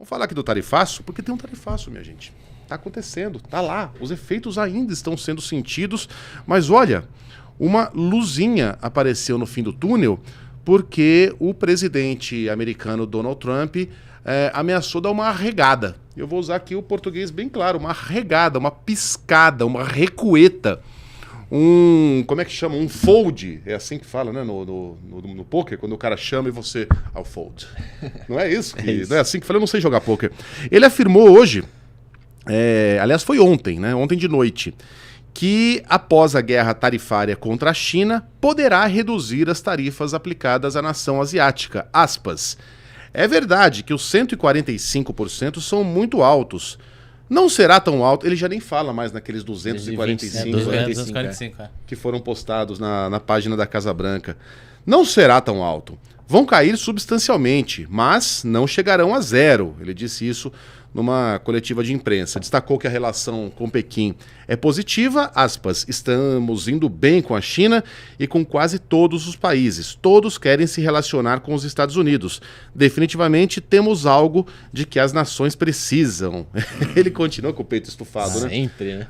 Vamos falar aqui do tarifaço, porque tem um tarifaço, minha gente. Está acontecendo, está lá. Os efeitos ainda estão sendo sentidos, mas olha, uma luzinha apareceu no fim do túnel porque o presidente americano Donald Trump ameaçou dar uma arregada. Eu vou usar aqui o português bem claro, uma arregada, uma piscada, uma recueta. Como é que chama? Um fold, é assim que fala, né? No poker, quando o cara chama e você... I'll fold. Não é isso? Não é assim que fala, eu não sei jogar poker. Ele afirmou hoje, aliás foi ontem, né? Ontem de noite, que após a guerra tarifária contra a China, poderá reduzir as tarifas aplicadas à nação asiática. Aspas. É verdade que os 145% são muito altos. Não será tão alto, ele já nem fala mais naqueles 245, 245 que foram postados na página da Casa Branca. Não será tão alto. Vão cair substancialmente, mas não chegarão a zero. Ele disse isso numa coletiva de imprensa. Destacou que a relação com Pequim é positiva, aspas, estamos indo bem com a China e com quase todos os países. Todos querem se relacionar com os Estados Unidos. Definitivamente temos algo de que as nações precisam. Ele continua com o peito estufado, né? Sempre, né?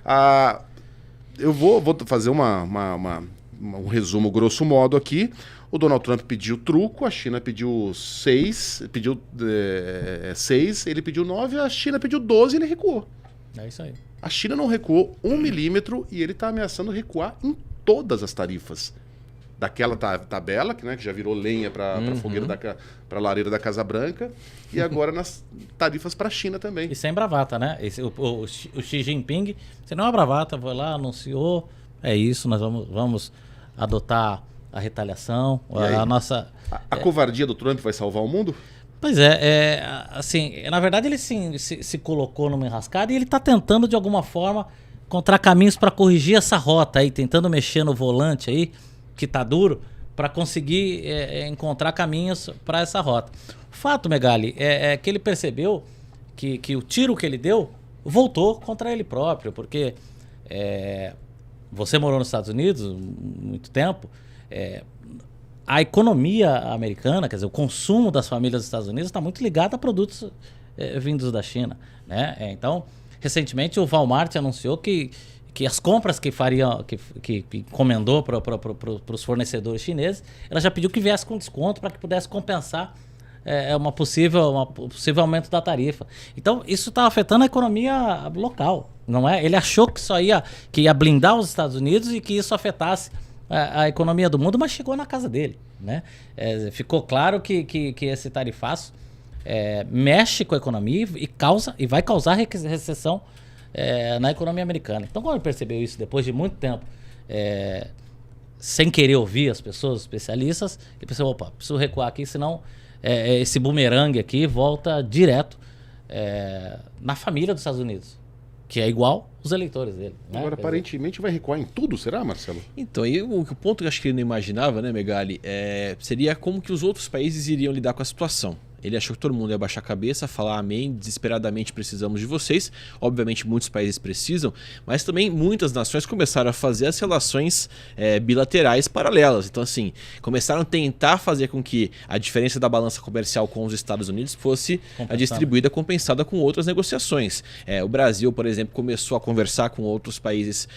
Eu vou fazer um resumo grosso modo aqui. O Donald Trump pediu truco, a China pediu 6, ele pediu 9, a China pediu 12 e ele recuou. É isso aí. A China não recuou 1 milímetro e ele está ameaçando recuar em todas as tarifas. Daquela tabela, que já virou lenha para a fogueira, para a lareira da Casa Branca, e agora nas tarifas para a China também. E sem bravata, né? O Xi Jinping, você não é uma bravata, foi lá, anunciou, é isso, nós vamos adotar a retaliação, a nossa... A covardia do Trump vai salvar o mundo? Pois assim, na verdade ele se colocou numa enrascada e ele está tentando de alguma forma encontrar caminhos para corrigir essa rota aí, tentando mexer no volante aí, que tá duro, para conseguir encontrar caminhos para essa rota. O fato, Megali, é que ele percebeu que o tiro que ele deu voltou contra ele próprio, porque você morou nos Estados Unidos muito tempo, a economia americana, quer dizer, o consumo das famílias dos Estados Unidos está muito ligado a produtos vindos da China, né? Então, recentemente o Walmart anunciou que as compras que encomendou para os fornecedores chineses, ela já pediu que viesse com desconto para que pudesse compensar um possível aumento da tarifa. Então, isso está afetando a economia local, não é? Ele achou que ia blindar os Estados Unidos e que isso afetasse a economia do mundo, mas chegou na casa dele, né? Ficou claro que esse tarifaço mexe com a economia e vai causar recessão na economia americana. Então, quando ele percebeu isso depois de muito tempo, sem querer ouvir as pessoas, os especialistas, ele pensou, opa, preciso recuar aqui, senão esse bumerangue aqui volta direto na família dos Estados Unidos, que é igual os eleitores dele. Né? Agora, aparentemente, vai recuar em tudo, será, Marcelo? Então, o ponto que eu acho que ele não imaginava, né, Megali, seria como que os outros países iriam lidar com a situação. Ele achou que todo mundo ia baixar a cabeça, falar amém, desesperadamente precisamos de vocês. Obviamente muitos países precisam, mas também muitas nações começaram a fazer as relações bilaterais paralelas. Então assim, começaram a tentar fazer com que a diferença da balança comercial com os Estados Unidos fosse distribuída, compensada com outras negociações. O Brasil, por exemplo, começou a conversar com outros países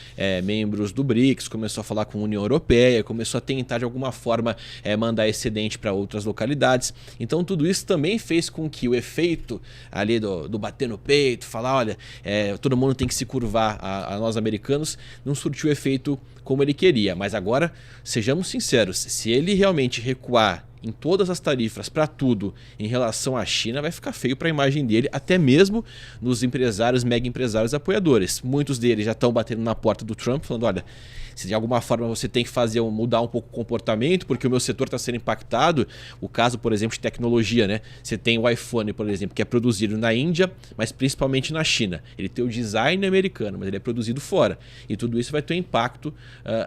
membros do BRICS, começou a falar com a União Europeia, começou a tentar de alguma forma mandar excedente para outras localidades. Então tudo isso também fez com que o efeito ali do bater no peito, falar, olha, todo mundo tem que se curvar a nós americanos, não surtiu o efeito como ele queria. Mas agora, sejamos sinceros, se ele realmente recuar em todas as tarifas para tudo em relação à China, vai ficar feio para a imagem dele, até mesmo nos empresários, mega empresários apoiadores. Muitos deles já estão batendo na porta do Trump, falando, olha, se de alguma forma você tem que mudar um pouco o comportamento, porque o meu setor está sendo impactado. O caso, por exemplo, de tecnologia, né? Você tem o iPhone, por exemplo, que é produzido na Índia, mas principalmente na China. Ele tem o design americano, mas ele é produzido fora. E tudo isso vai ter um impacto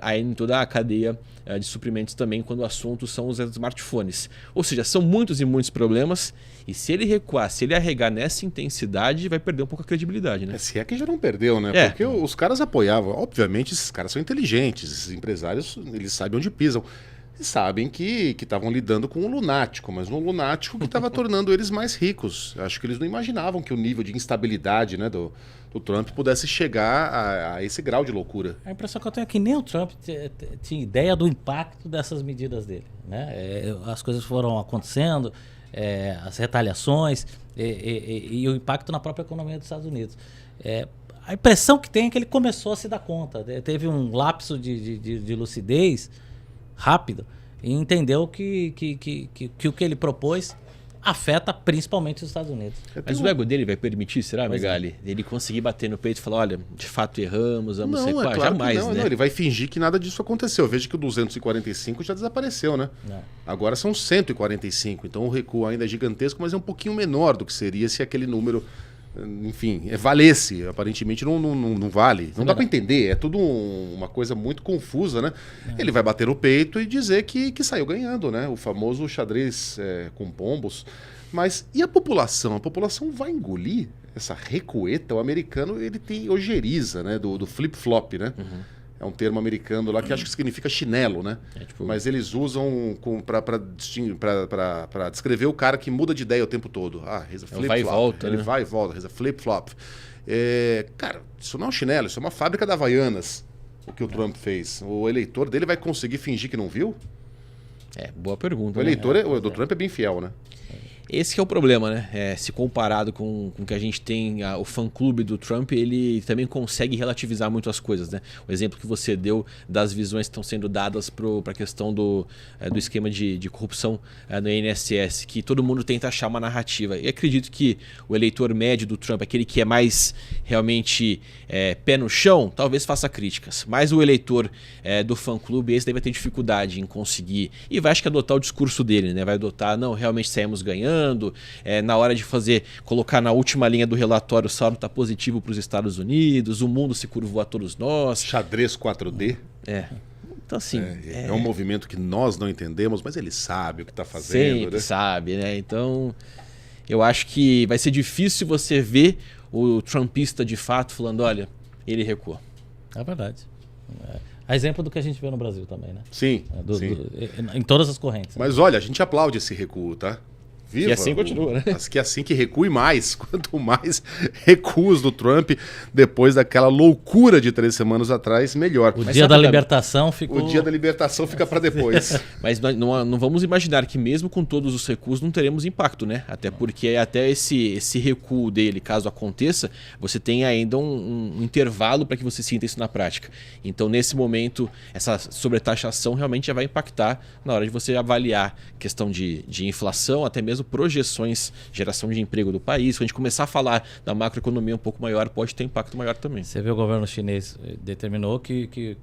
aí em toda a cadeia de suprimentos também, quando o assunto são os smartphones. Ou seja, são muitos e muitos problemas. E se ele recuar, se ele arregar nessa intensidade, vai perder um pouco a credibilidade, né? Se é que já não perdeu, né? Porque os caras apoiavam. Obviamente, esses caras são inteligentes, esses empresários, eles sabem onde pisam. e sabem que estavam lidando com um lunático, mas um lunático que estava tornando eles mais ricos. Acho que eles não imaginavam que o nível de instabilidade, né, do Trump pudesse chegar a esse grau de loucura. A impressão que eu tenho é que nem o Trump tinha ideia do impacto dessas medidas dele, né? As coisas foram acontecendo, as retaliações e o impacto na própria economia dos Estados Unidos. A impressão que tem é que ele começou a se dar conta. Teve um lapso de lucidez rápido e entendeu que o que ele propôs afeta principalmente os Estados Unidos. Mas o ego dele vai permitir, será, Megali? Ele conseguir bater no peito e falar, olha, de fato erramos, vamos não, recuar? claro Jamais, não, né? não, ele vai fingir que nada disso aconteceu. Veja que o 245 já desapareceu, né? Não. Agora são 145, então o recuo ainda é gigantesco, mas é um pouquinho menor do que seria se aquele número, enfim, valesse. Aparentemente não vale. Não dá para entender, é tudo uma coisa muito confusa, né? Ele vai bater no peito e dizer que saiu ganhando, né? O famoso xadrez com pombos. Mas e a população? A população vai engolir essa recueta? O americano, ele tem ojeriza, né? Do flip-flop, né? Uhum. É um termo americano lá que acho que significa chinelo, né? Mas eles usam para descrever o cara que muda de ideia o tempo todo. Reza flip-flop. Vai e volta, Ele né? vai e volta, reza flip-flop. Cara, isso não é um chinelo, isso é uma fábrica da Havaianas, o que o Trump fez. O eleitor dele vai conseguir fingir que não viu? Boa pergunta. O eleitor do Trump é bem fiel, né? Esse que é o problema, né? Se comparado com o que a gente tem, o fã-clube do Trump, ele também consegue relativizar muito as coisas, né? O exemplo que você deu das visões que estão sendo dadas para a questão do esquema de corrupção no INSS, que todo mundo tenta achar uma narrativa. E acredito que o eleitor médio do Trump, aquele que é mais realmente pé no chão, talvez faça críticas. Mas o eleitor do fã-clube, esse daí vai ter dificuldade em conseguir. E vai, acho que, adotar o discurso dele, né? Vai adotar, não, realmente saímos ganhando. Na hora de colocar na última linha do relatório, o saldo está positivo para os Estados Unidos, o mundo se curvou a todos nós. Xadrez 4D. Então, assim. É um movimento que nós não entendemos, mas ele sabe o que está fazendo. Sempre né? sabe, né? Então, eu acho que vai ser difícil você ver o trumpista de fato falando: olha, ele recuou. É verdade. A exemplo do que a gente vê no Brasil também, né? Sim. Em todas as correntes. Mas olha, a gente aplaude esse recuo, tá? Viva, E assim continua, né? Que assim que recue mais. Quanto mais recuos do Trump depois daquela loucura de 3 semanas atrás, melhor. O dia da libertação ficou... O dia da libertação fica para depois. Mas não vamos imaginar que mesmo com todos os recuos não teremos impacto, né? Até porque até esse recuo dele, caso aconteça, você tem ainda um intervalo para que você sinta isso na prática. Então, nesse momento, essa sobretaxação realmente já vai impactar na hora de você avaliar questão de inflação, até mesmo projeções, geração de emprego do país. Quando a gente começar a falar da macroeconomia um pouco maior, pode ter impacto maior também. Você vê, o governo chinês determinou que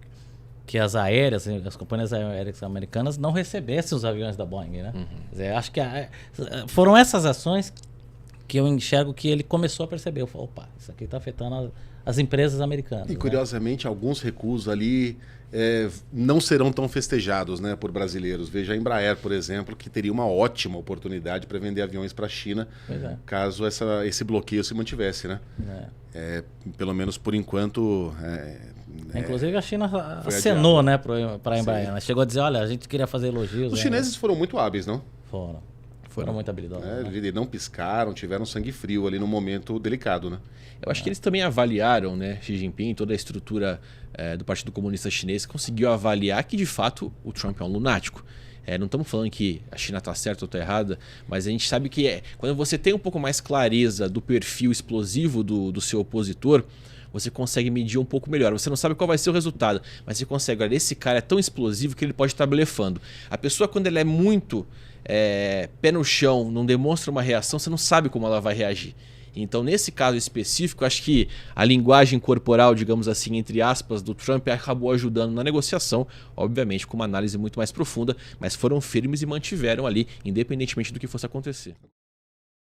as aéreas, as companhias aéreas americanas não recebessem os aviões da Boeing, né? Quer dizer, acho que foram essas ações que eu enxergo que ele começou a perceber. Eu falo, opa, isso aqui está afetando as empresas americanas. E curiosamente, alguns recuos ali não serão tão festejados, né, por brasileiros. Veja a Embraer, por exemplo, que teria uma ótima oportunidade para vender aviões para a China, caso esse bloqueio se mantivesse, né? Pelo menos por enquanto... Inclusive a China acenou, né, para a Embraer. Ela chegou a dizer, olha, a gente queria fazer elogios. Os chineses foram muito hábeis, não? Foram muito habilidosos. Né? Não piscaram, tiveram sangue frio ali no momento delicado, né? Eu acho que eles também avaliaram, né, Xi Jinping, toda a estrutura do Partido Comunista Chinês, conseguiu avaliar que, de fato, o Trump é um lunático. Não estamos falando que a China está certa ou está errada, mas a gente sabe que quando você tem um pouco mais clareza do perfil explosivo do seu opositor, você consegue medir um pouco melhor. Você não sabe qual vai ser o resultado, mas você consegue, olha, esse cara é tão explosivo que ele pode estar blefando. A pessoa, quando ela é muito pé no chão, não demonstra uma reação, você não sabe como ela vai reagir. Então, nesse caso específico, acho que a linguagem corporal, digamos assim, entre aspas, do Trump acabou ajudando na negociação, obviamente com uma análise muito mais profunda, mas foram firmes e mantiveram ali, independentemente do que fosse acontecer.